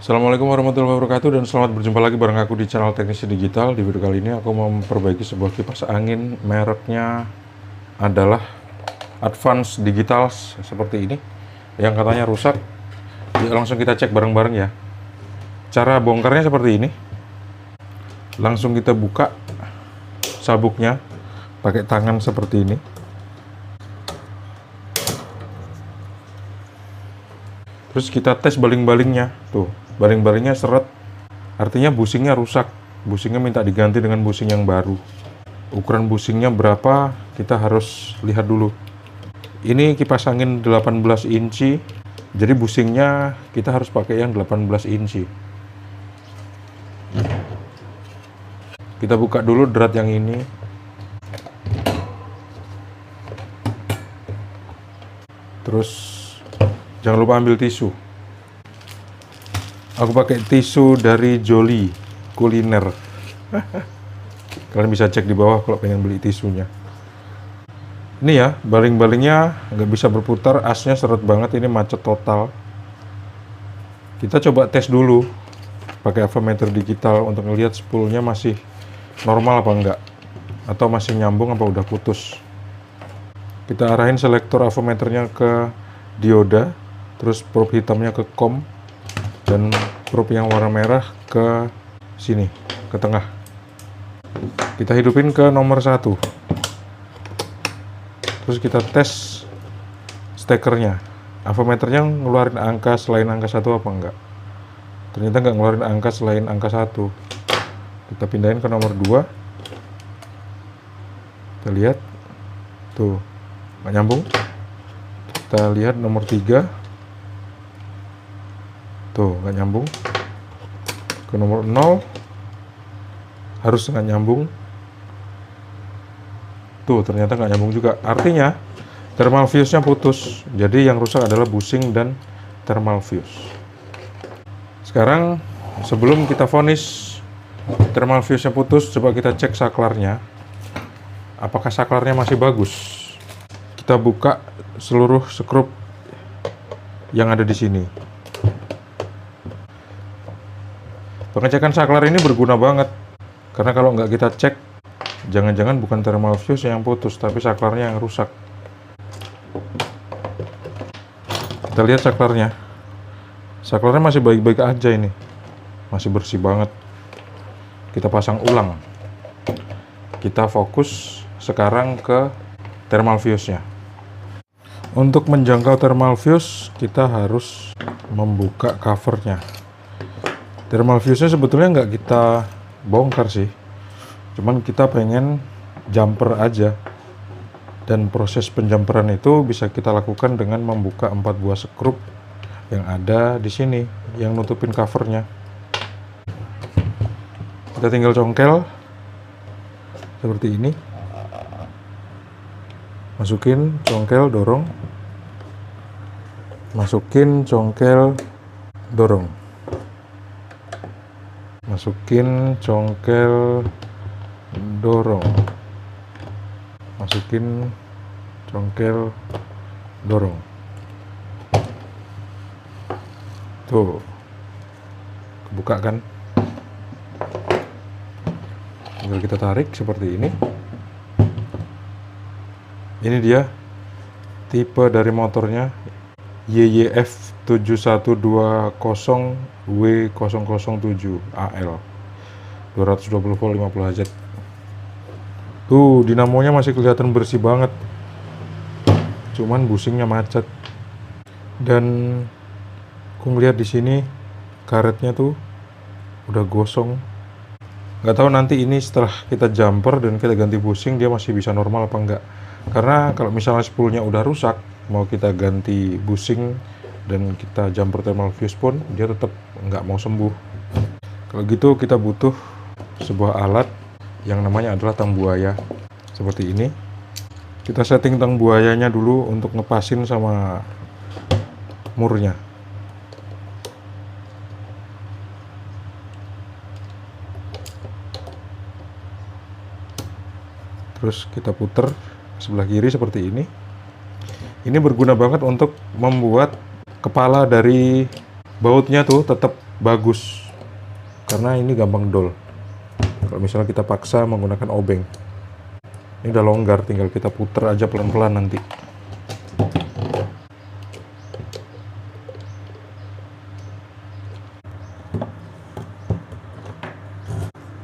Assalamualaikum warahmatullahi wabarakatuh dan selamat berjumpa lagi bareng aku di channel Teknisi Digital. Di video kali ini aku mau memperbaiki sebuah kipas angin, mereknya adalah Advance Digital seperti ini yang katanya rusak. Ya, langsung kita cek bareng-bareng ya. Cara bongkarnya seperti ini. Langsung kita buka sabuknya pakai tangan seperti ini. Terus kita tes baling-balingnya. Tuh, baling-balingnya seret. Artinya busingnya rusak. Busingnya minta diganti dengan busing yang baru. Ukuran busingnya berapa, kita harus lihat dulu. Ini kipas angin 18 inci. Jadi busingnya kita harus pakai yang 18 inci. Kita buka dulu drat yang ini. Terus jangan lupa ambil tisu. Aku pakai tisu dari Jolly Kuliner. Kalian bisa cek di bawah kalau pengen beli tisunya. Ini ya, baling-balingnya nggak bisa berputar, asnya seret banget, ini macet total. Kita coba tes dulu pakai avometer digital untuk ngelihat spoolnya masih normal apa enggak, atau masih nyambung apa udah putus. Kita arahin selektor avometernya ke dioda, terus probe hitamnya ke kom, dan probe yang warna merah ke sini, ke tengah. Kita hidupin ke nomor 1. Terus kita tes stekernya. Avometernya ngeluarin angka selain angka 1 apa enggak. Ternyata nggak ngeluarin angka selain angka 1. Kita pindahin ke nomor 2. Kita lihat. Tuh, nggak nyambung. Kita lihat nomor 3. Tuh, nggak nyambung. Ke nomor 0. Harus nggak nyambung. Tuh, ternyata nggak nyambung juga. Artinya, thermal fuse-nya putus. Jadi yang rusak adalah busing dan thermal fuse. Sekarang, sebelum kita vonis thermal fuse-nya putus, coba kita cek saklarnya. Apakah saklarnya masih bagus? Kita buka seluruh skrup yang ada di sini. Pengecekan saklar ini berguna banget, karena kalau nggak kita cek, jangan-jangan bukan thermal fuse yang putus, tapi saklarnya yang rusak. Kita lihat saklarnya. Saklarnya masih baik-baik aja ini. Masih bersih banget. Kita pasang ulang. Kita fokus sekarang ke thermal fuse-nya. Untuk menjangkau thermal fuse, kita harus membuka covernya. Thermal fuse-nya sebetulnya nggak kita bongkar sih. Cuman kita pengen jumper aja. Dan proses penjumperan itu bisa kita lakukan dengan membuka 4 buah skrup yang ada di sini, yang nutupin covernya. Kita tinggal congkel seperti ini. Masukin, congkel, dorong. Masukin, congkel, dorong. Masukin, congkel, dorong. Masukin, congkel, dorong. Tuh, kebuka kan? Tinggal kita tarik seperti ini. Ini dia tipe dari motornya, YYF 7120W007 AL 220 volt 50 Hz. Tuh, dinamonya masih kelihatan bersih banget. Cuman busingnya macet. Dan aku ngeliat di sini karetnya tuh udah gosong. Nggak tahu nanti ini setelah kita jumper dan kita ganti busing dia masih bisa normal apa enggak. Karena kalau misalnya spoolnya udah rusak, mau kita ganti busing dan kita jumper thermal fuse pun dia tetap nggak mau sembuh. Kalau gitu kita butuh sebuah alat yang namanya adalah tang buaya seperti ini. Kita setting tang buayanya dulu untuk ngepasin sama murnya. Terus kita puter sebelah kiri seperti ini. Ini berguna banget untuk membuat kepala dari bautnya tuh tetap bagus karena ini gampang dol. Kalau misalnya kita paksa menggunakan obeng, ini udah longgar, tinggal kita puter aja pelan-pelan nanti.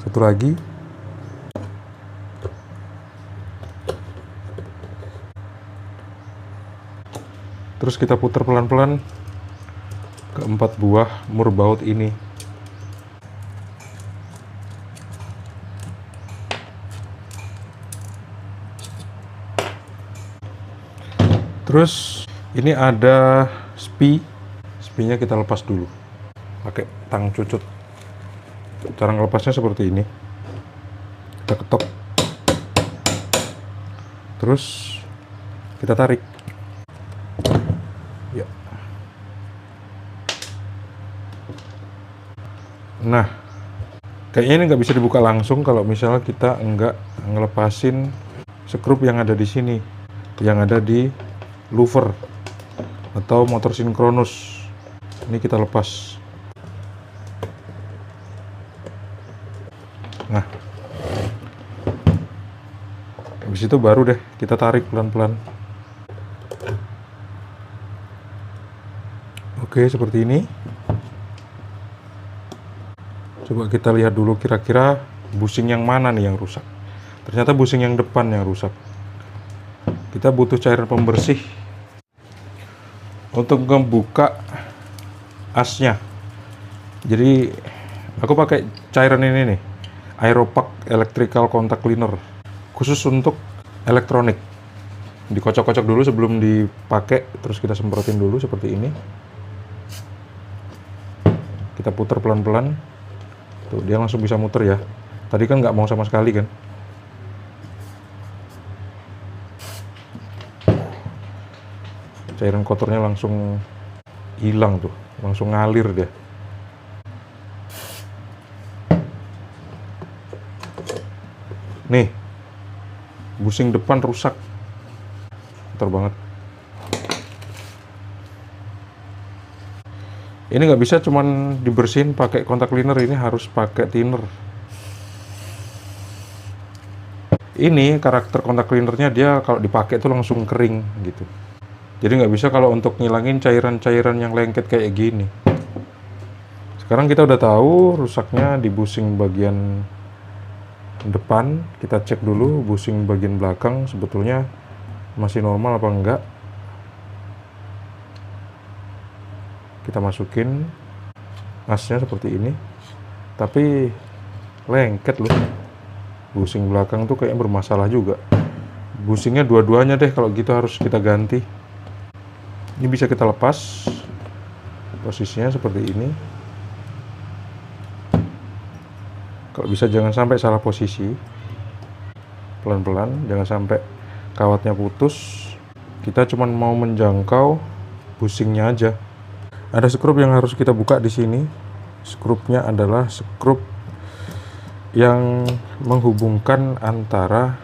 Satu lagi. Terus kita putar pelan-pelan ke 4 buah mur baut ini. Terus ini ada spinya kita lepas dulu pakai tang cucut. Cara ngelepasnya seperti ini, kita ketok, terus kita tarik. Ya. Nah, kayaknya ini nggak bisa dibuka langsung kalau misalnya kita nggak ngelepasin skrup yang ada di sini, yang ada di louver atau motor sinkronus. Ini kita lepas. Nah, habis itu baru deh kita tarik pelan-pelan. Oke, seperti ini. Coba kita lihat dulu kira-kira busing yang mana nih yang rusak. Ternyata busing yang depan yang rusak. Kita butuh cairan pembersih untuk membuka asnya. Jadi aku pakai cairan ini nih, Aeropak Electrical Contact Cleaner, khusus untuk elektronik. Dikocok-kocok dulu sebelum dipakai, terus kita semprotin dulu seperti ini. Kita putar pelan-pelan. Tuh, dia langsung bisa muter ya. Tadi kan nggak mau sama sekali kan. Cairan kotornya langsung hilang tuh, langsung ngalir dia. Nih, busing depan rusak, kotor banget. Ini nggak bisa cuman dibersihin pakai kontak cleaner, ini harus pakai thinner. Ini karakter kontak cleanernya, dia kalau dipakai tuh langsung kering gitu. Jadi nggak bisa kalau untuk ngilangin cairan-cairan yang lengket kayak gini. Sekarang kita udah tahu rusaknya di busing bagian depan. Kita cek dulu busing bagian belakang sebetulnya masih normal apa enggak. Kita masukin asnya seperti ini, tapi lengket loh. Busing belakang tuh kayak bermasalah juga. Busingnya dua-duanya deh, kalau gitu harus kita ganti. Ini bisa kita lepas, posisinya seperti ini. Kalau bisa jangan sampai salah posisi, pelan-pelan, jangan sampai kawatnya putus. Kita cuma mau menjangkau busingnya aja. Ada skrup yang harus kita buka di sini. Skrupnya adalah skrup yang menghubungkan antara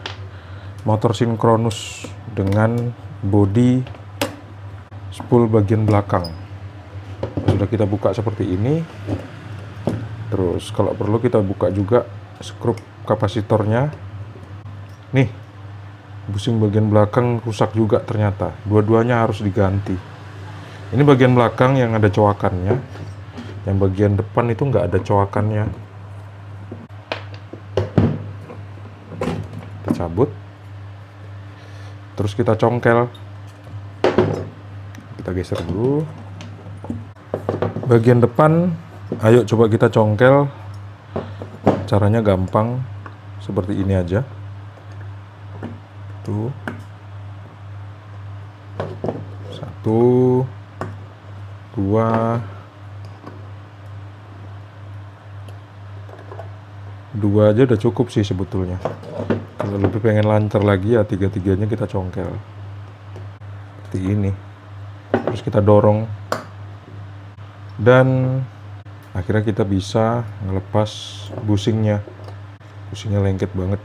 motor sinkronus dengan bodi spool bagian belakang. Sudah kita buka seperti ini. Terus kalau perlu kita buka juga skrup kapasitornya. Nih, busing bagian belakang rusak juga ternyata. Dua-duanya harus diganti. Ini bagian belakang yang ada coakannya. Yang bagian depan itu nggak ada coakannya. Kita cabut. Terus kita congkel. Kita geser dulu. Bagian depan, ayo coba kita congkel. Caranya gampang. Seperti ini aja. Tuh. Satu. Dua aja udah cukup sih sebetulnya. Kalau lebih pengen lancar lagi ya tiga-tiganya kita congkel seperti ini. Terus kita dorong dan akhirnya kita bisa ngelepas busingnya. Busingnya lengket banget.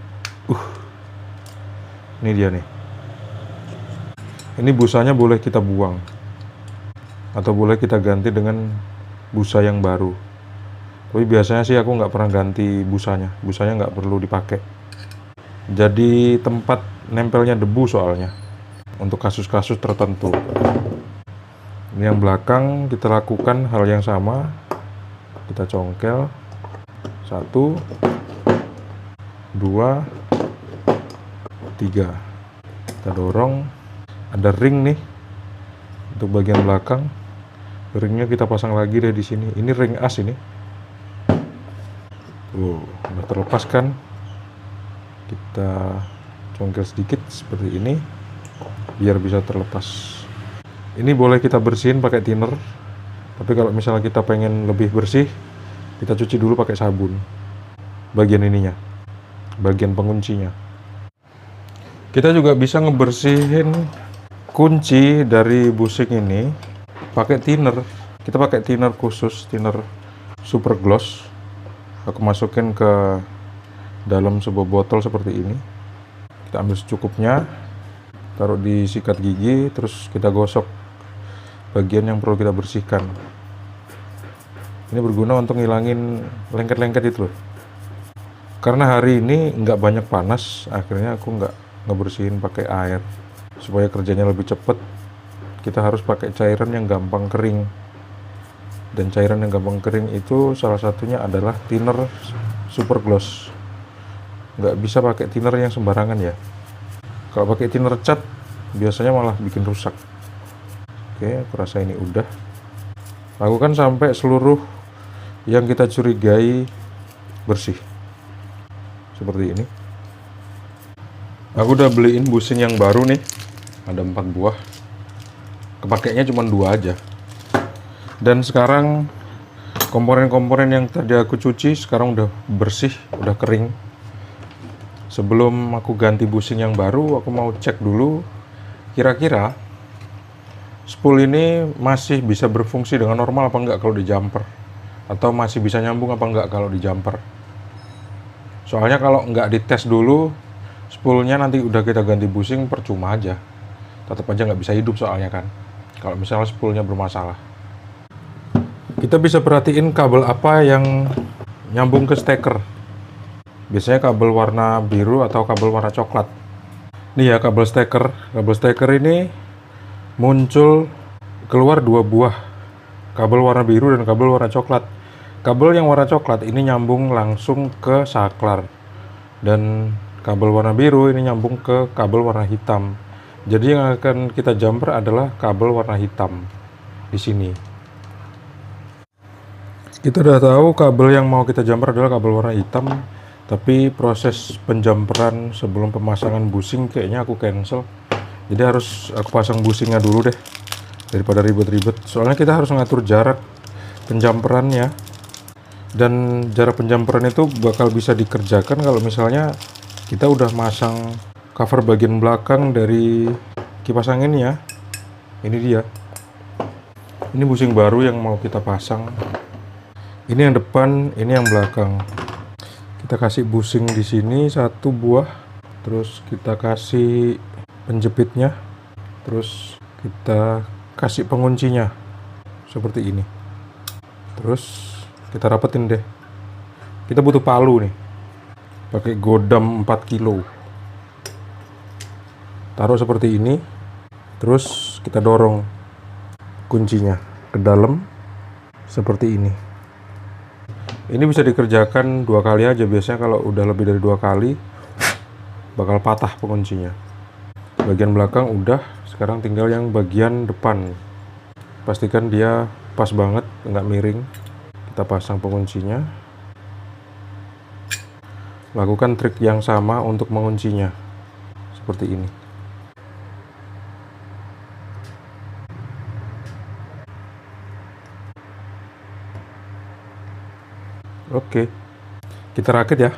Ini dia nih. Ini busanya boleh kita buang atau boleh kita ganti dengan busa yang baru. Tapi biasanya sih aku nggak pernah ganti busanya nggak perlu dipakai, jadi tempat nempelnya debu soalnya untuk kasus-kasus tertentu. Ini yang belakang kita lakukan hal yang sama, kita congkel 1 2 3, kita dorong. Ada ring nih untuk bagian belakang, ringnya kita pasang lagi deh di sini. Ini ring as ini. Udah terlepas kan? Kita congkel sedikit seperti ini biar bisa terlepas. Ini boleh kita bersihin pakai thinner, tapi kalau misalnya kita pengen lebih bersih, kita cuci dulu pakai sabun bagian ininya, bagian penguncinya. Kita juga bisa ngebersihin kunci dari busing ini pakai thinner. Kita pakai thinner khusus, thinner super gloss. Aku masukin ke dalam sebuah botol seperti ini. Kita ambil secukupnya, taruh di sikat gigi, terus kita gosok bagian yang perlu kita bersihkan. Ini berguna untuk ngilangin lengket-lengket itu loh. Karena hari ini nggak banyak panas, akhirnya aku nggak ngebersihin pakai air. Supaya kerjanya lebih cepat, kita harus pakai cairan yang gampang kering. Dan cairan yang gampang kering itu salah satunya adalah thinner super gloss. Nggak bisa pakai thinner yang sembarangan ya. Kalau pakai thinner cat, biasanya malah bikin rusak. Oke, aku rasa ini udah. Lakukan sampai seluruh yang kita curigai bersih. Seperti ini. Aku udah beliin busing yang baru nih. Ada 4 buah. Kepakainya cuma 2 aja. Dan sekarang komponen-komponen yang tadi aku cuci sekarang udah bersih, udah kering. Sebelum aku ganti busing yang baru, aku mau cek dulu kira-kira spool ini masih bisa berfungsi dengan normal apa enggak kalau di jumper, atau masih bisa nyambung apa enggak kalau di jumper. Soalnya kalau enggak dites dulu, spoolnya nanti udah kita ganti busing percuma aja. Tetap aja nggak bisa hidup soalnya kan, kalau misalnya spoolnya bermasalah. Kita bisa perhatiin kabel apa yang nyambung ke steker. Biasanya kabel warna biru atau kabel warna coklat. Nih ya kabel steker. Kabel steker ini muncul keluar 2 buah. Kabel warna biru dan kabel warna coklat. Kabel yang warna coklat ini nyambung langsung ke saklar. Dan kabel warna biru ini nyambung ke kabel warna hitam. Jadi yang akan kita jumper adalah kabel warna hitam di sini. Kita udah tahu kabel yang mau kita jumper adalah kabel warna hitam, tapi proses penjumperan sebelum pemasangan busing kayaknya aku cancel. Jadi harus aku pasang busingnya dulu deh, daripada ribet-ribet. Soalnya kita harus ngatur jarak penjumperannya, dan jarak penjumperan itu bakal bisa dikerjakan kalau misalnya kita udah masang cover bagian belakang dari kipas anginnya. Ini dia. Ini busing baru yang mau kita pasang. Ini yang depan, ini yang belakang. Kita kasih busing di sini 1 buah, terus kita kasih penjepitnya, terus kita kasih penguncinya seperti ini. Terus kita rapetin deh. Kita butuh palu nih, pakai godam 4 kilo. Taruh seperti ini, terus kita dorong kuncinya ke dalam seperti ini. Ini bisa dikerjakan 2 kali aja. Biasanya kalau udah lebih dari 2 kali bakal patah penguncinya. Bagian belakang udah, sekarang tinggal yang bagian depan. Pastikan dia pas banget, nggak miring. Kita pasang penguncinya. Lakukan trik yang sama untuk menguncinya. Seperti ini. Oke, kita rakit ya.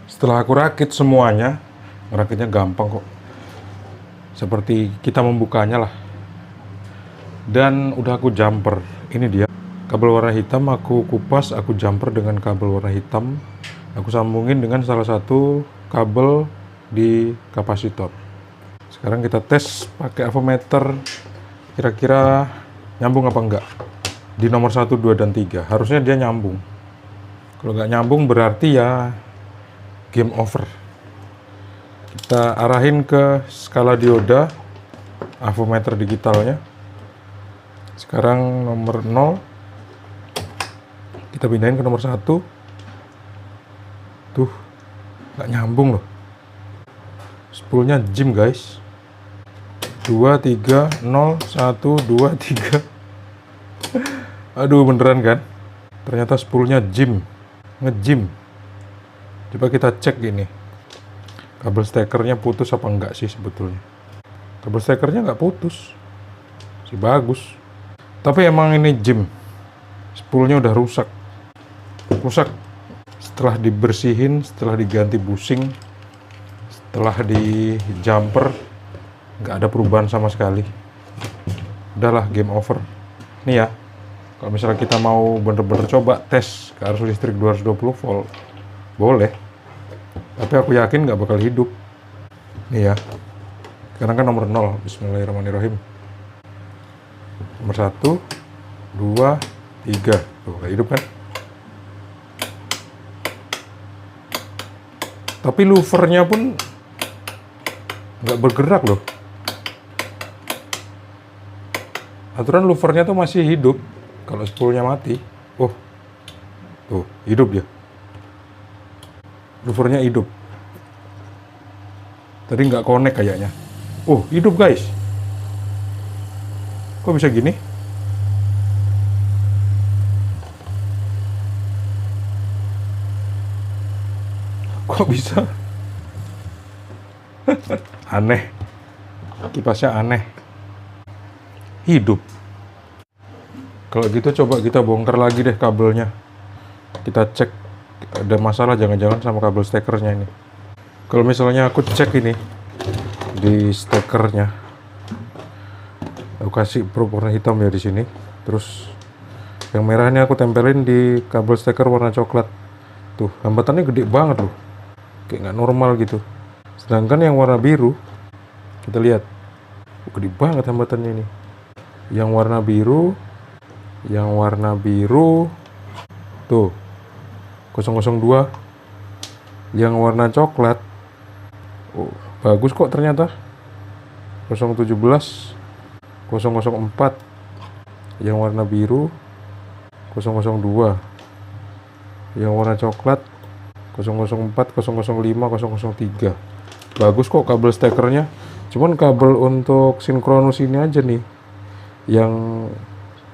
Setelah aku rakit semuanya, ngerakitnya gampang kok. Seperti kita membukanya lah. Dan udah aku jumper. Ini dia. Kabel warna hitam aku kupas, aku jumper dengan kabel warna hitam. Aku sambungin dengan salah satu kabel di kapasitor. Sekarang kita tes pakai avometer. Kira-kira nyambung apa enggak. di nomor 1, 2, dan 3. Harusnya dia nyambung. Kalau nggak nyambung berarti ya game over. Kita arahin ke skala dioda avometer digitalnya. Sekarang nomor 0 kita pindahin ke nomor 1. Tuh, nggak nyambung loh. Spoolnya jim guys. 2, 3, 0, 1, 2, 3. Aduh, beneran kan? Ternyata spoolnya jim, ngejim. Coba kita cek gini. Kabel stekernya putus apa enggak sih sebetulnya? Kabel stekernya nggak putus. Sih bagus. Tapi emang ini jim. Spoolnya udah rusak. Rusak. Setelah dibersihin, setelah diganti bushing, setelah di jumper, nggak ada perubahan sama sekali. Udahlah, game over. Nih ya, kalau misalnya kita mau bener-bener coba tes ke arus listrik 220 volt, boleh. Tapi aku yakin nggak bakal hidup. Nih ya, sekarang kan nomor 0. Bismillahirrahmanirrahim. Nomor 1, 2, 3. Tuh, nggak hidup kan? Tapi luvernya pun nggak bergerak loh. Aturan luvernya tuh masih hidup kalau spoolnya mati. Oh, tuh hidup dia. Luvernya hidup. Tadi nggak connect kayaknya. Oh, hidup guys. Kok bisa gini? Kok bisa? Aneh. Kipasnya aneh. Hidup. Kalau gitu coba kita bongkar lagi deh kabelnya. Kita cek ada masalah jangan-jangan sama kabel stekernya ini. Kalau misalnya aku cek ini di stekernya, aku kasih probe warna hitam ya di sini. Terus yang merahnya aku tempelin di kabel steker warna coklat. Tuh, hambatannya gede banget loh. Kayak nggak normal gitu. Sedangkan yang warna biru, kita lihat, gede banget hambatannya ini. Yang warna biru, tuh, 002. Yang warna coklat, oh, bagus kok ternyata. 017, 004. Yang warna biru, 002. Yang warna coklat, 004, 005, 003. Bagus kok kabel stekernya. Cuman kabel untuk sinkronus ini aja nih yang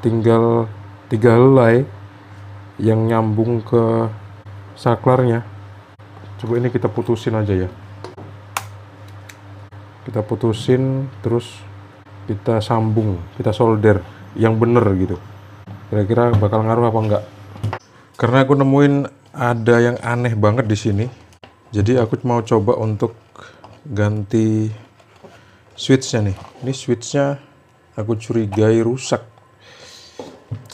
tinggal 3 helai yang nyambung ke saklarnya. Coba ini kita putusin aja ya. Kita putusin terus kita sambung, kita solder yang bener gitu. Kira-kira bakal ngaruh apa enggak? Karena aku nemuin ada yang aneh banget di sini. Jadi aku mau coba untuk ganti switchnya nih. Ini switchnya aku curigai rusak.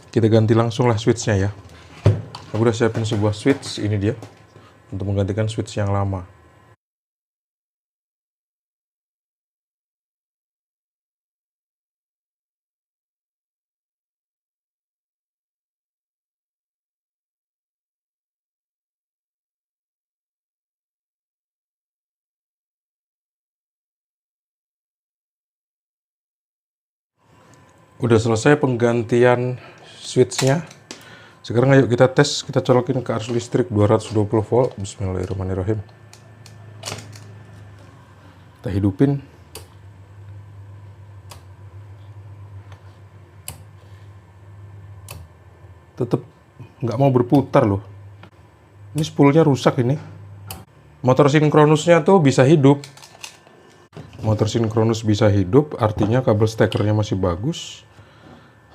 Kita ganti langsung lah switchnya ya. Aku udah siapin sebuah switch, ini dia, untuk menggantikan switch yang lama. Udah selesai penggantian switchnya. Sekarang ayo kita tes, kita colokin ke arus listrik 220 volt. Bismillahirrahmanirrahim. Kita hidupin. Tetep nggak mau berputar loh. Ini spoolnya rusak ini. Motor sinkronusnya tuh bisa hidup. Motor sinkronus bisa hidup, artinya kabel stekernya masih bagus.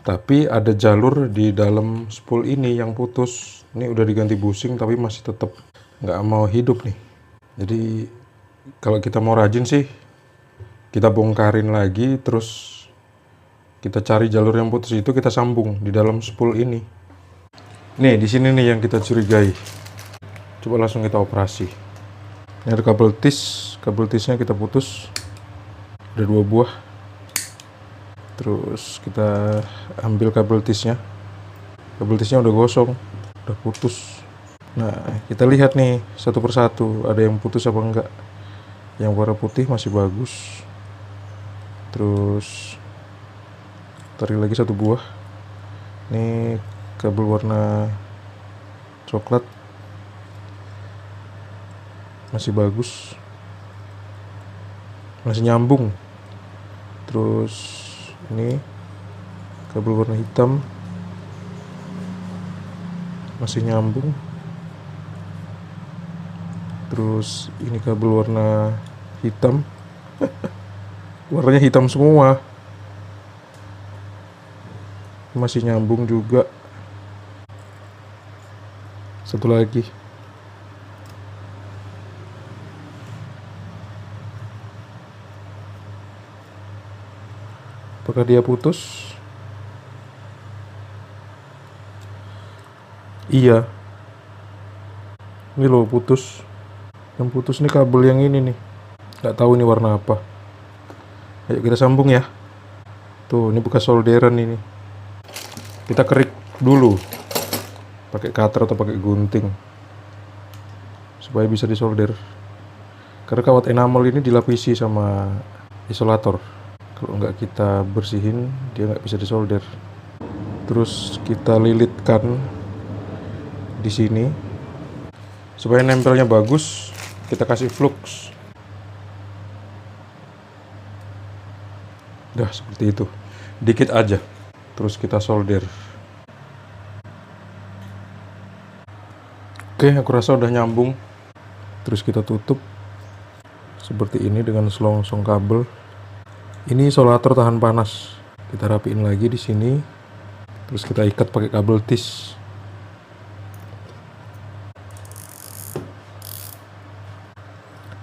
Tapi ada jalur di dalam spool ini yang putus. Ini udah diganti bushing tapi masih tetap nggak mau hidup nih. Jadi kalau kita mau rajin sih, kita bongkarin lagi, terus kita cari jalur yang putus itu, kita sambung di dalam spool ini. Nih di sini nih yang kita curigai. Coba langsung kita operasi. Ini ada kabel tisnya kita putus. Ada 2 buah. Terus kita ambil kabel tisnya, kabel tisnya udah gosong, udah putus. Nah, kita lihat nih satu persatu ada yang putus apa enggak. Yang warna putih masih bagus. Terus tarik lagi satu buah. Ini kabel warna coklat masih bagus, masih nyambung. Terus ini kabel warna hitam masih nyambung. Terus ini kabel warna hitam warnanya hitam semua, masih nyambung juga. Satu lagi. Apakah dia putus? Iya. Ini loh putus. Yang putus nih kabel yang ini nih. Nggak tahu ini warna apa. Ayo kita sambung ya. Tuh, ini bekas solderan ini. Kita kerik dulu. Pakai cutter atau pakai gunting. Supaya bisa disolder. Karena kawat enamel ini dilapisi sama isolator. Kalau nggak kita bersihin, dia nggak bisa disolder. Terus kita lilitkan di sini supaya nempelnya bagus. Kita kasih flux. Udah seperti itu, dikit aja. Terus kita solder. Oke, aku rasa udah nyambung. Terus kita tutup seperti ini dengan selongsong kabel. Ini isolator tahan panas. Kita rapiin lagi di sini. Terus kita ikat pakai kabel tis.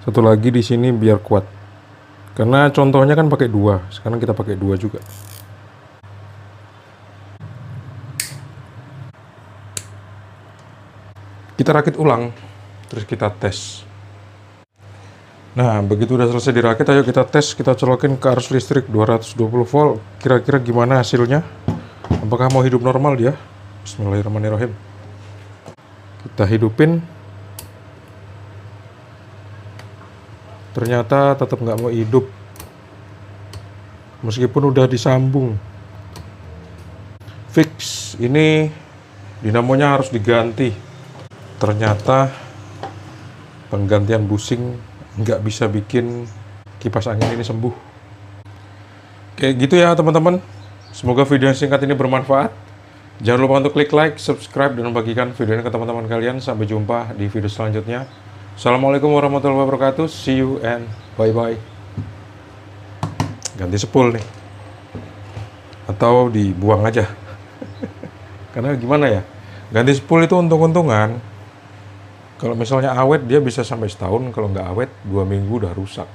Satu lagi di sini biar kuat. Karena contohnya kan pakai 2. Sekarang kita pakai 2 juga. Kita rakit ulang. Terus kita tes. Nah, begitu udah selesai dirakit, ayo kita tes, kita colokin ke arus listrik 220 volt. Kira-kira gimana hasilnya? Apakah mau hidup normal dia? Bismillahirrahmanirrahim. Kita hidupin. Ternyata tetap nggak mau hidup. Meskipun udah disambung. Fix, ini dinamonya harus diganti. Ternyata penggantian busing nggak bisa bikin kipas angin ini sembuh. Kayak gitu ya teman-teman. Semoga video yang singkat ini bermanfaat. Jangan lupa untuk klik like, subscribe, dan membagikan video ini ke teman-teman kalian. Sampai jumpa di video selanjutnya. Assalamualaikum warahmatullahi wabarakatuh. See you and bye-bye. Ganti spool nih. Atau dibuang aja. Karena gimana ya? Ganti spool itu untung-untungan. Kalau misalnya awet dia bisa sampai setahun, kalau nggak awet 2 minggu udah rusak.